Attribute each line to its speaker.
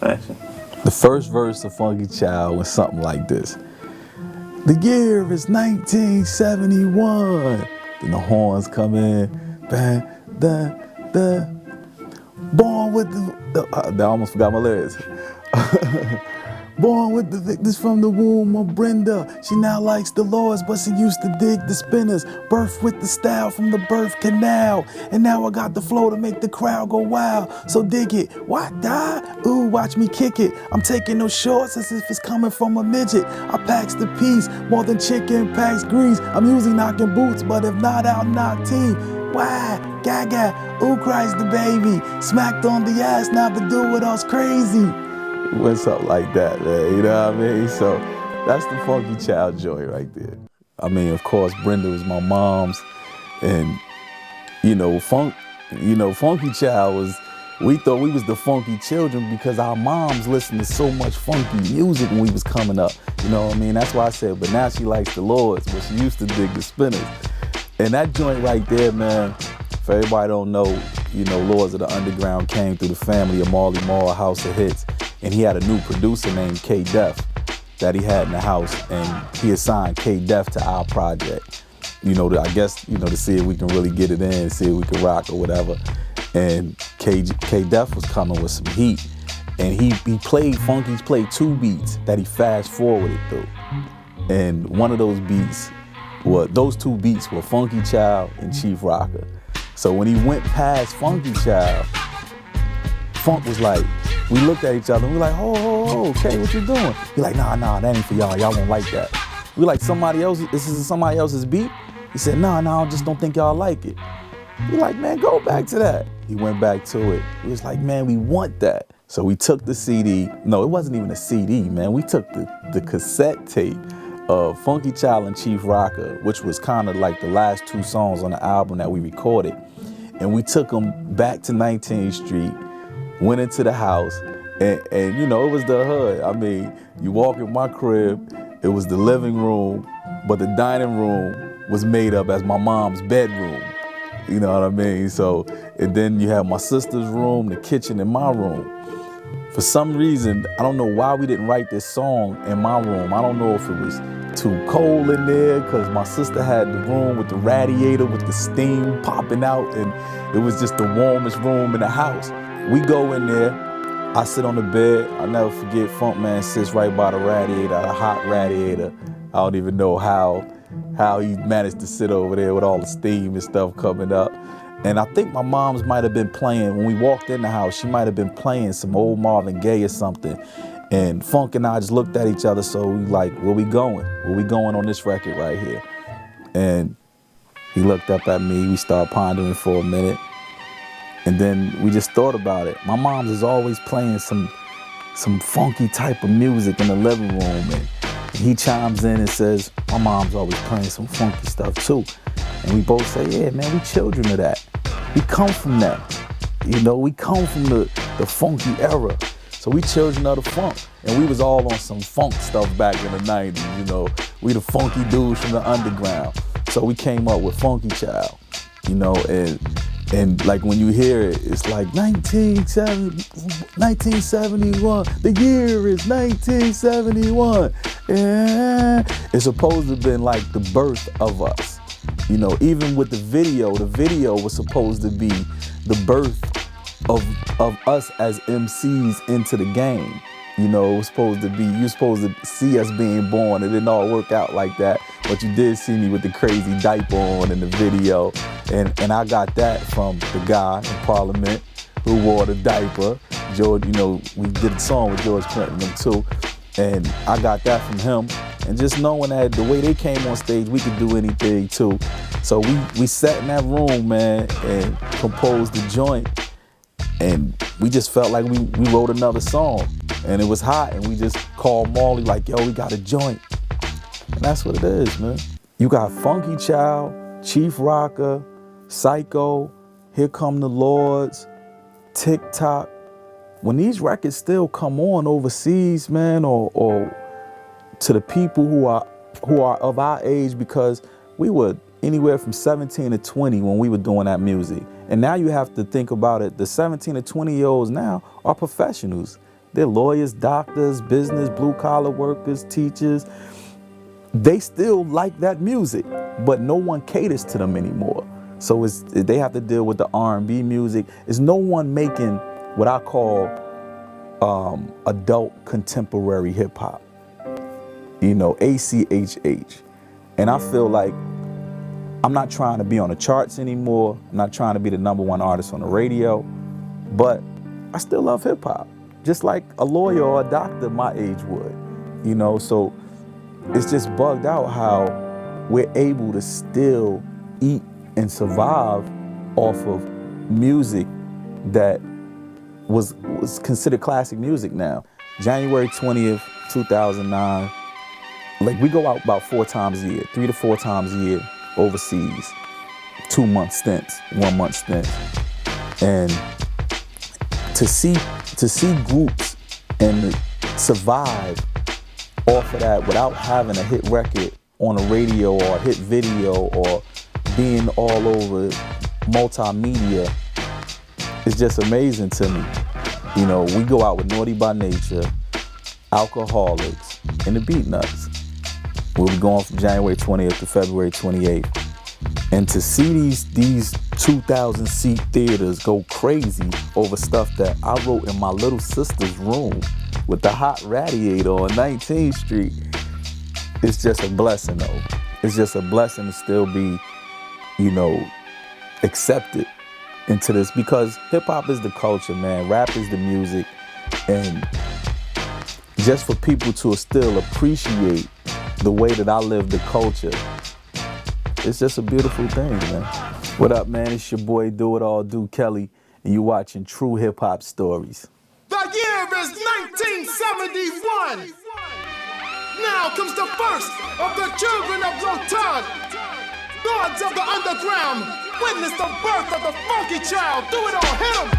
Speaker 1: The first verse of Funky Child was something like this. The year is 1971. Then the horns come in. Bang, da, da. Born with I almost forgot my lyrics. Born with the victors from the womb of Brenda. She now likes the Lords, but she used to dig the spinners. Birth with the style from the birth canal. And now I got the flow to make the crowd go wild. So dig it. Why die? Ooh, watch me kick it. I'm taking no shorts as if it's coming from a midget. I packs the piece more than chicken packs grease. I'm usually knocking boots, but if not, I'll knock teeth. Why? Gaga. Ooh, Christ the baby. Smacked on the ass, now to do it all's crazy. It went something like that, man, you know what I mean? So that's the Funky Child joy right there. I mean, of course, Brenda was my mom's, and, Funky Child was, we thought we was the funky children because our moms listened to so much funky music when we was coming up, you know what I mean? That's why I said, but now she likes the Lords, but she used to dig the Spinners. And that joint right there, man, for everybody don't know, Lords of the Underground came through the family of Marley Marl, House of Hits. And he had a new producer named K-Def that he had in the house, and he assigned K-Def to our project. I guess, to see if we can really get it in, see if we can rock or whatever. And K-Def was coming with some heat. And he played two beats that he fast forwarded through. And one of those two beats were Funky Child and Chief Rocker. So when he went past Funky Child, Funk was like, we looked at each other and we like, oh, okay, what you doing? He like, nah, that ain't for y'all. Y'all won't like that. We like, this is somebody else's beat? He said, nah, I just don't think y'all like it. We like, man, go back to that. He went back to it. He was like, man, we want that. So we took the CD. No, it wasn't even a CD, man. We took the cassette tape of Funky Child and Chief Rocker, which was kind of like the last two songs on the album that we recorded. And we took them back to 19th Street, went into the house, and it was the hood. I mean, you walk in my crib, it was the living room, but the dining room was made up as my mom's bedroom. You know what I mean? So, and then you have my sister's room, the kitchen, and my room. For some reason, I don't know why we didn't write this song in my room. I don't know if it was too cold in there, because my sister had the room with the radiator with the steam popping out, and it was just the warmest room in the house. We go in there, I sit on the bed. I'll never forget, Funk Man sits right by the radiator, a hot radiator. I don't even know how he managed to sit over there with all the steam and stuff coming up. And I think my mom's might have been playing, when we walked in the house, she might have been playing some old Marvin Gaye or something. And Funk and I just looked at each other, so we like, where we going? Where we going on this record right here? And he looked up at me, we started pondering for a minute. And then we just thought about it. My mom is always playing some funky type of music in the living room. And he chimes in and says, my mom's always playing some funky stuff too. And we both say, yeah, man, we children of that. We come from that. We come from the funky era. So we children of the funk. And we was all on some funk stuff back in the 90s, We the funky dudes from the underground. So we came up with Funky Child, and like when you hear it, it's like 1971, the year is 1971. Yeah. It's supposed to have been like the birth of us. Even with the video was supposed to be the birth of us as MCs into the game. It was supposed to be, you're supposed to see us being born. It didn't all work out like that, but you did see me with the crazy diaper on in the video. And I got that from the guy in Parliament who wore the diaper. George, we did a song with George Clinton and them too. And I got that from him. And just knowing that the way they came on stage, we could do anything too. So we sat in that room, man, and composed the joint. And we just felt like we wrote another song. And it was hot, and we just called Marley like, yo, we got a joint. And that's what it is, man. You got Funky Child, Chief Rocker, Psycho, Here Come the Lords, TikTok. When these records still come on overseas, man, or to the people who are of our age, because we were anywhere from 17 to 20 when we were doing that music. And now you have to think about it, the 17 to 20-year-olds now are professionals. They're lawyers, doctors, business, blue collar workers, teachers. They still like that music, but no one caters to them anymore. So they have to deal with the R&B music. There's no one making what I call adult contemporary hip hop. You know, ACHH. And I feel like I'm not trying to be on the charts anymore. I'm not trying to be the #1 artist on the radio, but I still love hip hop, just like a lawyer or a doctor my age would, you know? So it's just bugged out how we're able to still eat and survive off of music that was considered classic music now. January 20th, 2009, like we go out about 4 times a year, 3 to 4 times a year overseas, 2-month stints, 1-month stints. And to see groups and survive off of that without having a hit record on a radio or a hit video or being all over multimedia is just amazing to me. You know, we go out with Naughty by Nature, Alcoholics, and the Beatnuts. We'll be going from January 20th to February 28th. And to see these 2,000 seat theaters go crazy over stuff that I wrote in my little sister's room with the hot radiator on 19th Street, it's just a blessing though. It's just a blessing to still be, you know, accepted into this, because hip hop is the culture, man. Rap is the music. And just for people to still appreciate the way that I live the culture, it's just a beautiful thing, man. What up, man? It's your boy Doitall, Kelly, and you watching True Hip Hop Stories.
Speaker 2: The year is 1971. Now comes the first of the children of Doitall. Gods of the underground, witness the birth of the funky child. Do it all, hit 'em!